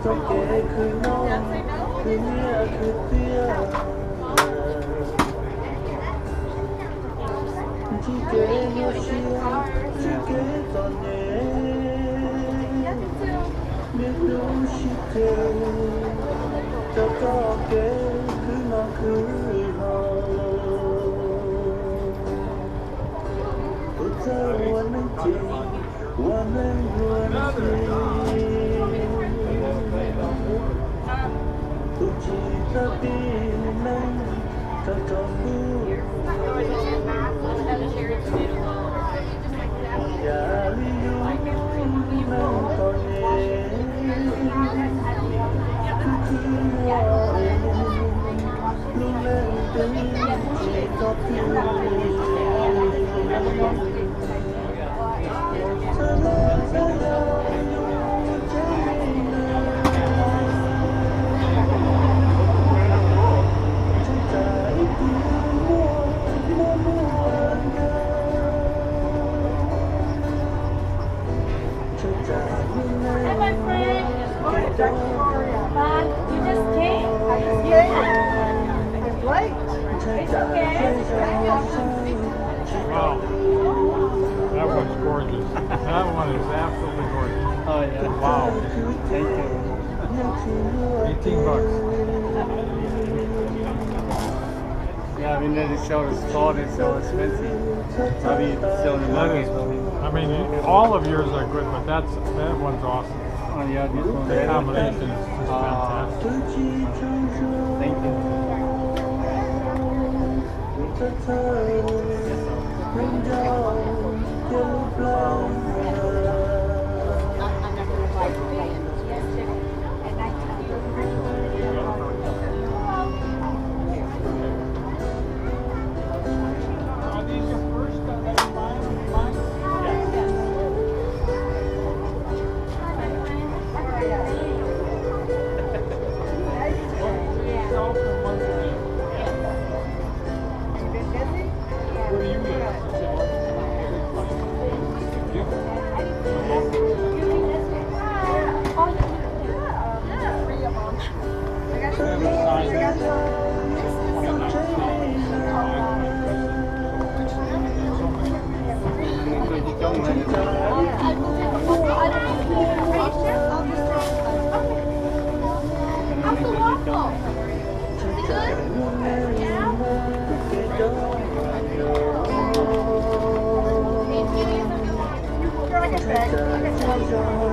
Cho kểคือน้องคือเมียคือเตี้ยที่เก๋โยเชียที่เก๋ตอนนี้ไม่รู้ชิเก๋จะก็เก๋คือน้องคือเฮาเธอวันนั้นจริงวันนั้นวันจริงTuji tapi nang tercampur Ya liu nang kone Kukuwa Lulen tenci tapi Salah Hi, my friend. You just came? It's late. It's okay. Wow. That one's gorgeous. That one is absolutely gorgeous. Oh yeah. Wow. Thank you. 18 bucks. Yeah, we need to sell the store. It's so expensive. Maybe sell the That market. is, I mean, all of yours are good, but that one's awesome. Oh yeah, this one. The combination is just fantastic. Thank you. Are these your first that you buy? How's the waffle? Is it good? Yeah. Like I said.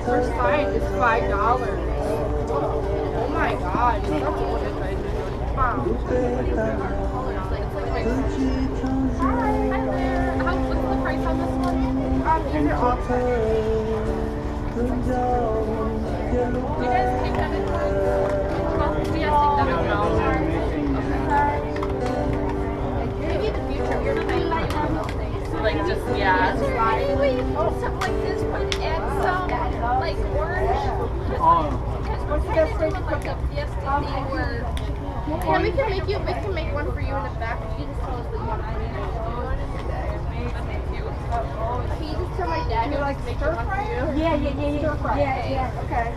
First fine is $5. Oh my god, it's so good. Wow. What's the price on this one? These are awesome. You guys take them as well? Do you guys take them as well? Maybe in the future we're trying like just Anyway, you put stuff like this, but add some like orange. Because we're trying to do like a fiesta thing where. yeah, we can make one for you in the back. You just tell us what you want to put in it. Can you just tell my dad to like make one for you? Yeah. Okay.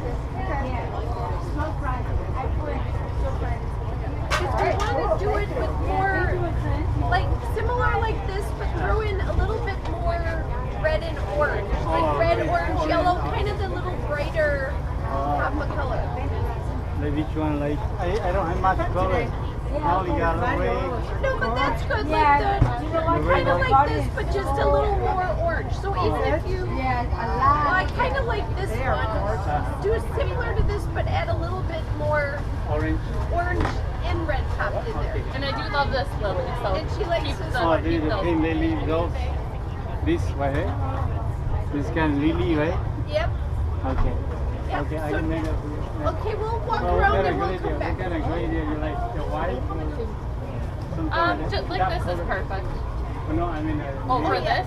Smoke fry. I put stir fry. Because we want to do it with more, like similar like this, but throw in a little bit more red and orange, like red, orange, yellow, kind of the little brighter pop of color. Like which one? Like I don't have much color. I only got red. No, but that's good. Like the kind of like this, but just a little more orange. So even if you, well, I kind of like this one. Do similar to this, but add a little bit more Orange. orange and red popped in there. And I do love this lily, so And she likes keep this them. Oh, Keep this is the those. thing they leave those. This right here. This kind of lily, right? Yep. Okay. Yep. Okay, I So- can make it. Okay, we'll walk Well, around what and kind we'll of come gradient? What back. kind of gradient you like? The white or something Just like that? this is perfect. Oh, no, I mean. Oh, for yeah. this?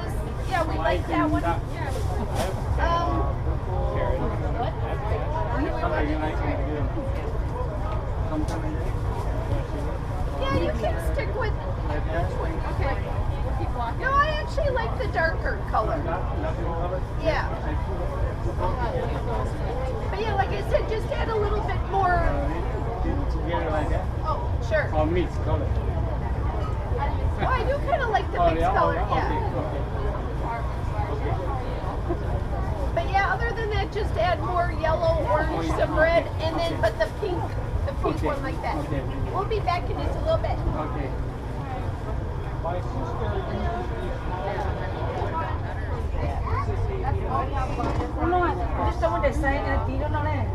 This, yeah, we white like that and one. dark. Um, color you like in the room? Some color you Yeah, you can stick with. like that? Okay. No, I actually like the darker color. Yeah. But yeah, like I said, just add a little bit more. Together like that? Oh, sure. Or mix color? Oh, I do kind of like the mixed color. Okay, Yeah. okay. But yeah, other than that, just add more yellow, orange, some red, and then but the pink Okay. one like that. Okay. We'll be back in just a little bit. Okay. My sister No, just someone to say that you don't know that.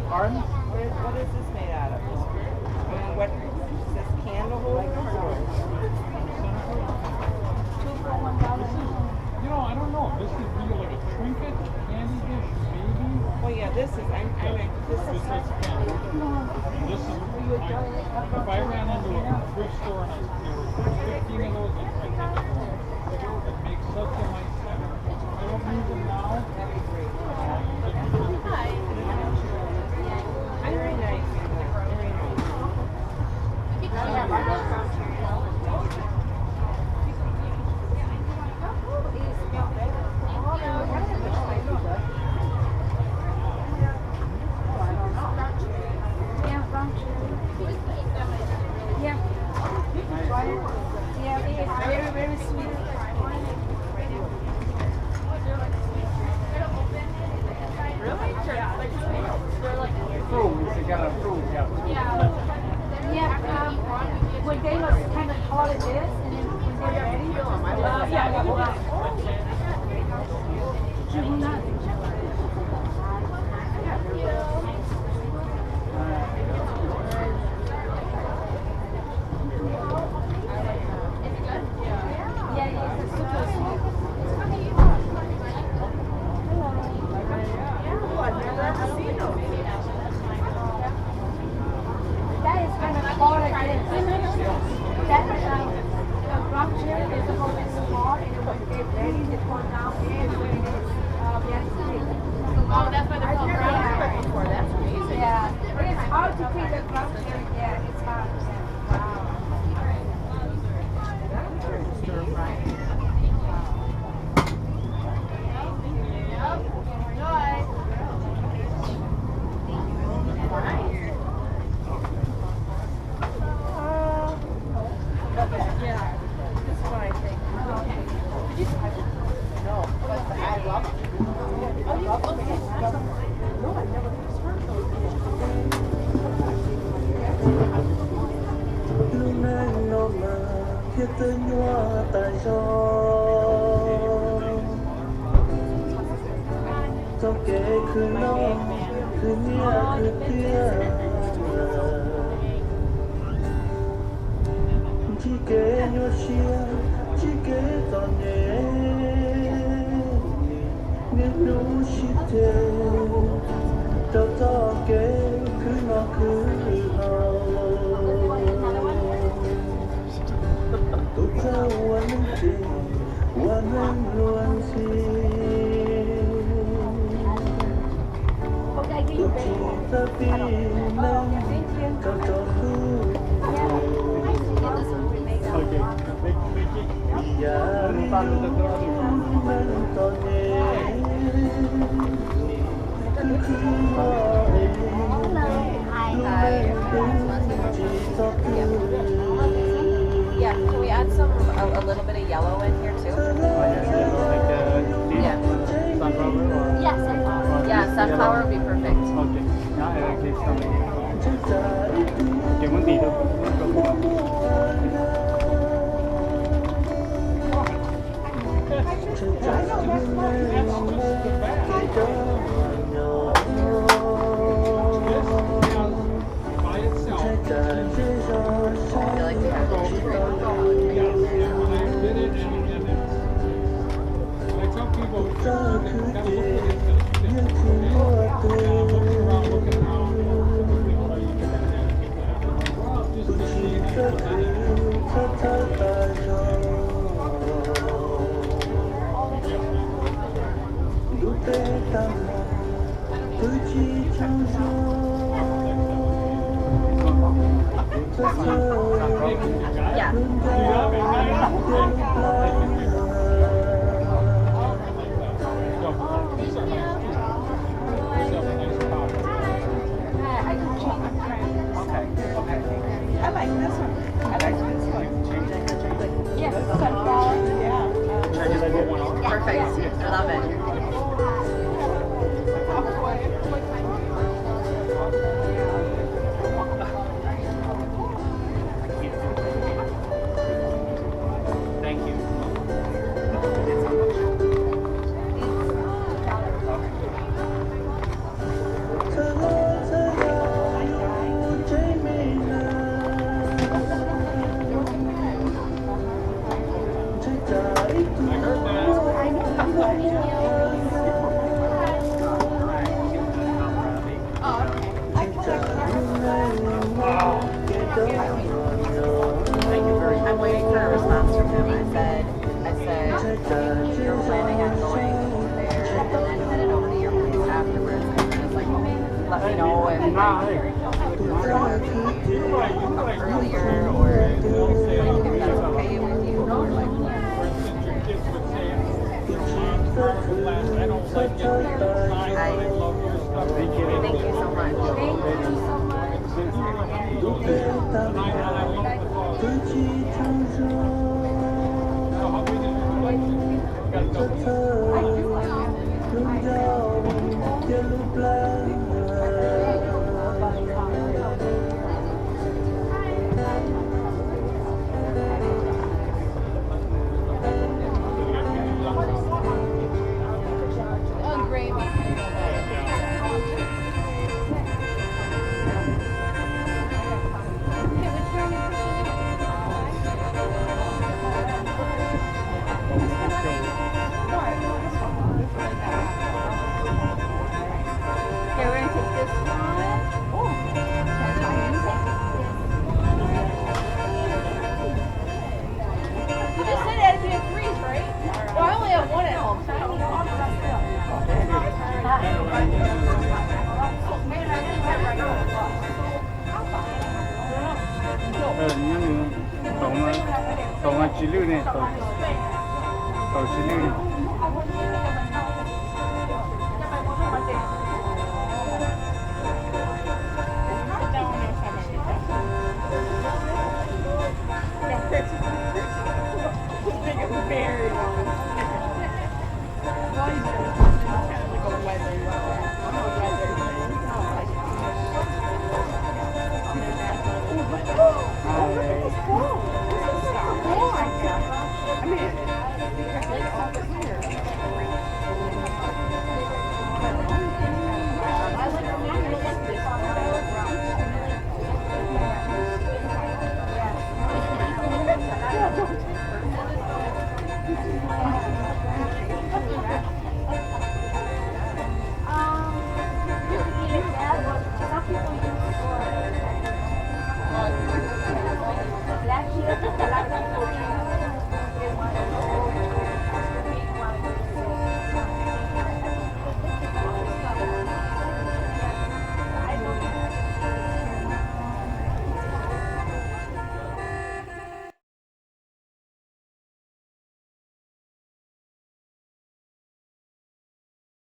Pardon? What is this made out of? What is this candle holder? You know, I don't know. This is really like a trinket, candy dish, maybe. Well, yeah, this is, I mean, this This is, is candy. This is, if I ran into a thrift store and there were 15 of those, I'd take it home. It makes such a nice scent. I don't use them now. very nice. Very nice. Very, very sweet. Fruit, it's a kind of fruit, yeah. Yeah, when they was kind of call it this, and then when they're ready, yeah, it's super sweet. That is kind of hard again. That the rock chair is supposed to be small, and when they ready to put down and when it is, Oh, that's why they're called brown before. That's amazing. yeah, it's hard to clean the rock chair. Yeah, it's hard. Lúc nay nó mà thiết tới nhòa tại gió Trong kế cứ nó cứ nia cứ tia Chỉ kế nhòa xia chỉ kế tỏ nhẹ Nếu đủ xí thế Đâu cho kế cứ nó cứ hầu Wananchi wananchi Tapi nang katoku Okay. Ya mentone Yeah, can we add some a little bit of yellow in here too? Yeah. Sunflower or? Yes, Yeah, sunflower would be perfect. Okay. Now I like this one. Okay, một tí thôi. By itself. I feel like we have to Yeah, when I did it and I tell people, you gotta look at it and I'm looking around looking how Cứ chỉ trong gió Yeah. I like this one. I like this one. Yes, sunflower. Yeah. Perfect. I love it. Thank you. I'm waiting for a response from him. I said, you're planning on going there and then headed over to your place afterwards. And just like, let me know if like, you would prefer to be earlier or like if that's okay with you or like. I don't like it. I love your stuff. Thank you so much. Thank you so much. Okay, we're gonna take this one. You just said it had to be a freeze, right? Well, I only have one at home, so I don't tổng là chỉ lưu này tổng chỉ lưu này